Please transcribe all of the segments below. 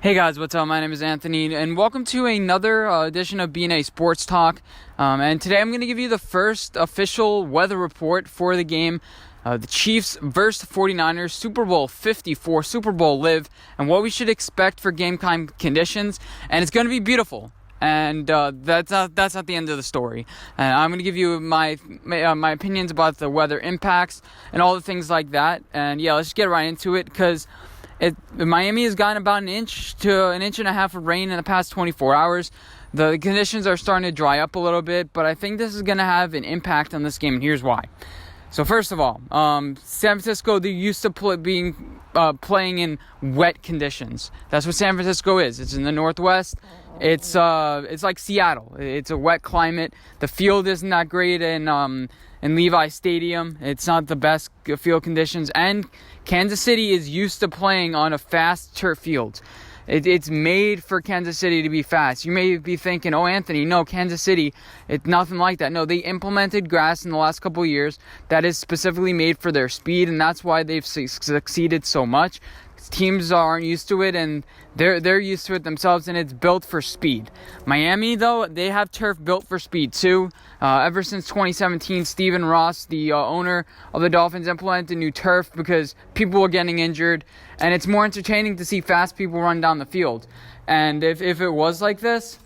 Hey guys, what's up? My name is Anthony, and welcome to another edition of BNA Sports Talk. And today I'm going to give you the first official weather report for the game, the Chiefs versus 49ers, Super Bowl 54, Super Bowl Live, and what we should expect for game time conditions. And it's going to be beautiful. And that's not the end of the story. And I'm going to give you my opinions about the weather impacts and all the things like that. And yeah, let's just get right into it because Miami has gotten about an inch to an inch and a half of rain in the past 24 hours. The conditions are starting to dry up a little bit, but I think this is going to have an impact on this game, and here's why. So first of all, San Francisco, they're used to playing in wet conditions. That's what San Francisco is. It's in the Northwest. It's like Seattle. It's a wet climate. The field isn't that great in Levi Stadium. It's not the best field conditions, and Kansas City is used to playing on a fast turf field. It's made for Kansas City to be fast. You may be thinking, oh, Anthony, no, Kansas City, it's nothing like that. No, they implemented grass in the last couple of years that is specifically made for their speed, and that's why they've succeeded so much. Teams aren't used to it, and they're used to it themselves, and it's built for speed. Miami, though, they have turf built for speed, too. Ever since 2017, Stephen Ross, the owner of the Dolphins, implemented new turf because people were getting injured, and it's more entertaining to see fast people run down the field. And if it was like this,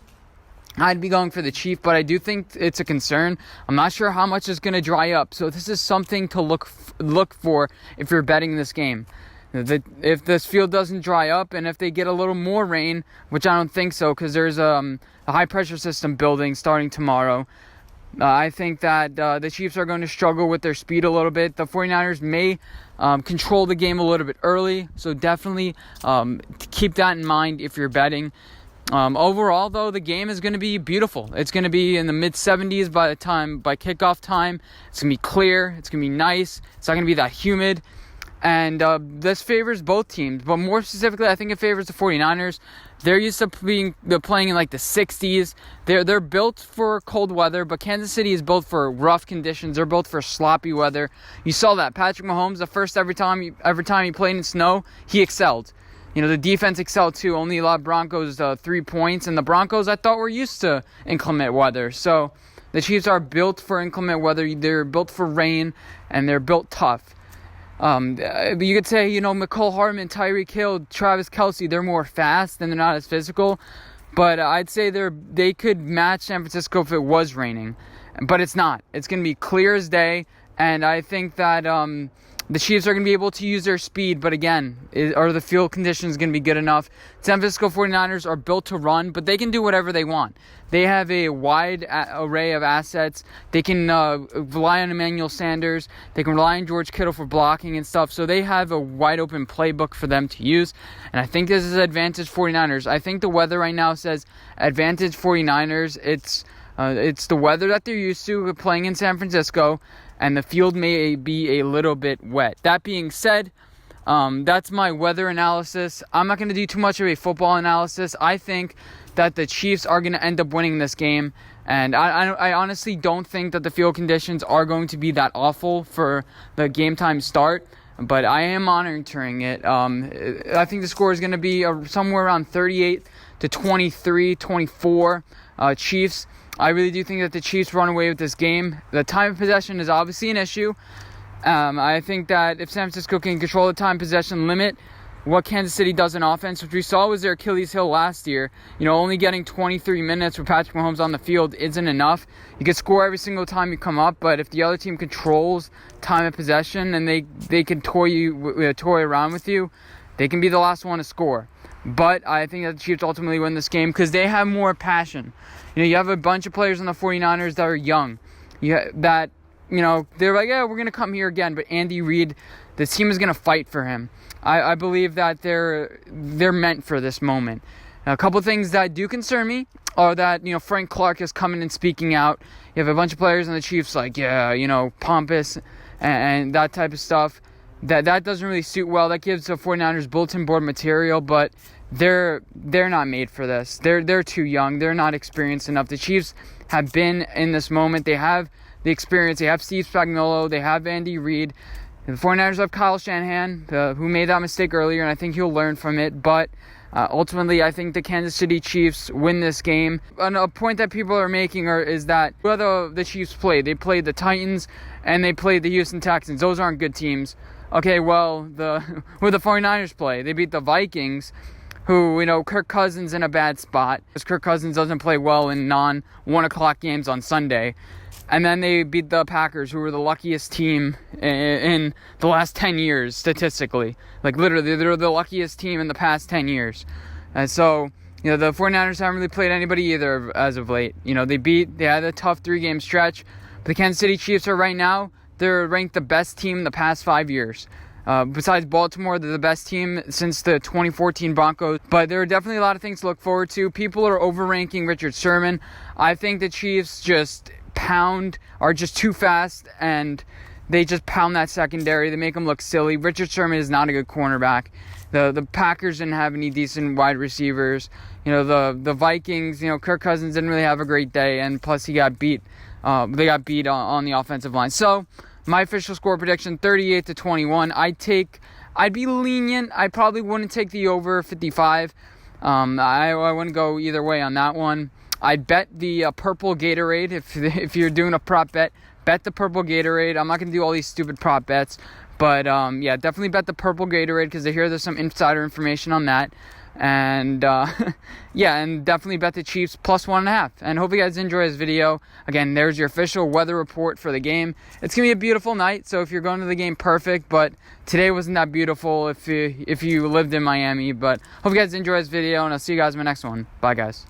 I'd be going for the Chief, but I do think it's a concern. I'm not sure how much is going to dry up, so this is something to look for if you're betting this game. If this field doesn't dry up and if they get a little more rain, which I don't think so because there's a high-pressure system building starting tomorrow, I think that the Chiefs are going to struggle with their speed a little bit. The 49ers may control the game a little bit early, so definitely keep that in mind if you're betting. Overall, though, the game is going to be beautiful. It's going to be in the mid-70s by kickoff time. It's going to be clear. It's going to be nice. It's not going to be that humid. And this favors both teams, but more specifically, I think it favors the 49ers. They're used to playing in like the 60s. They're built for cold weather, but Kansas City is built for rough conditions. They're built for sloppy weather. You saw that Patrick Mahomes, every time he played in snow, he excelled. You know, the defense excelled too. Only allowed Broncos 3 points, and the Broncos I thought were used to inclement weather. So the Chiefs are built for inclement weather. They're built for rain, and they're built tough. You could say, Mecole Hardman, Tyreek Hill, Travis Kelce, they're more fast and they're not as physical. But I'd say they could match San Francisco if it was raining. But it's not. It's going to be clear as day. And I think that the Chiefs are going to be able to use their speed. But again, are the field conditions going to be good enough? San Francisco 49ers are built to run, but they can do whatever they want. They have a wide array of assets. They can rely on Emmanuel Sanders. They can rely on George Kittle for blocking and stuff. So they have a wide open playbook for them to use. And I think this is advantage 49ers. I think the weather right now says advantage 49ers. It's the weather that they're used to playing in San Francisco, and the field may be a little bit wet. That being said, that's my weather analysis. I'm not going to do too much of a football analysis. I think that the Chiefs are going to end up winning this game, and I honestly don't think that the field conditions are going to be that awful for the game time start, but I am monitoring it. I think the score is going to be somewhere around 38 to 23, 24 Chiefs. I really do think that the Chiefs run away with this game. The time of possession is obviously an issue. I think that if San Francisco can control the time possession limit, what Kansas City does in offense, which we saw was their Achilles heel last year, only getting 23 minutes with Patrick Mahomes on the field isn't enough. You can score every single time you come up, but if the other team controls time of possession and they can toy around with you, they can be the last one to score. But I think that the Chiefs ultimately win this game because they have more passion. You have a bunch of players on the 49ers that are young. They're like, yeah, we're going to come here again. But Andy Reid, the team is going to fight for him. I believe that they're meant for this moment. Now, a couple things that do concern me are that, Frank Clark is coming and speaking out. You have a bunch of players on the Chiefs like, pompous and that type of stuff. That doesn't really suit well. That gives the 49ers bulletin board material, but they're not made for this. They're too young. They're not experienced enough. The Chiefs have been in this moment. They have the experience. They have Steve Spagnuolo. They have Andy Reid. The 49ers have Kyle Shanahan, who made that mistake earlier, and I think he'll learn from it. But Ultimately, I think the Kansas City Chiefs win this game. And a point that people are making is that whether the Chiefs played, they played the Titans and they played the Houston Texans. Those aren't good teams. Okay, well, who the 49ers play? They beat the Vikings, who, Kirk Cousins in a bad spot, because Kirk Cousins doesn't play well in non-1 o'clock games on Sunday. And then they beat the Packers, who were the luckiest team in the last 10 years, statistically. Like, literally, they're the luckiest team in the past 10 years. And so, the 49ers haven't really played anybody either as of late. They had a tough 3-game stretch. But the Kansas City Chiefs are right now, they're ranked the best team in the past 5 years. Besides Baltimore, they're the best team since the 2014 Broncos. But there are definitely a lot of things to look forward to. People are overranking Richard Sherman. I think the Chiefs are just too fast, and they just pound that secondary. They make them look silly. Richard Sherman is not a good cornerback. The Packers didn't have any decent wide receivers. The Vikings, Kirk Cousins didn't really have a great day, and plus he got beat. They got beat on the offensive line. So my official score prediction, 38-21. I'd be lenient. I probably wouldn't take the over 55. I wouldn't go either way on that one. I'd bet the purple Gatorade. If you're doing a prop bet the purple Gatorade. I'm not going to do all these stupid prop bets. But, definitely bet the purple Gatorade, because I hear there's some insider information on that. And, and definitely bet the Chiefs plus 1.5. And hope you guys enjoy this video. Again, there's your official weather report for the game. It's going to be a beautiful night, so if you're going to the game, perfect. But today wasn't that beautiful if you lived in Miami. But hope you guys enjoy this video, and I'll see you guys in my next one. Bye, guys.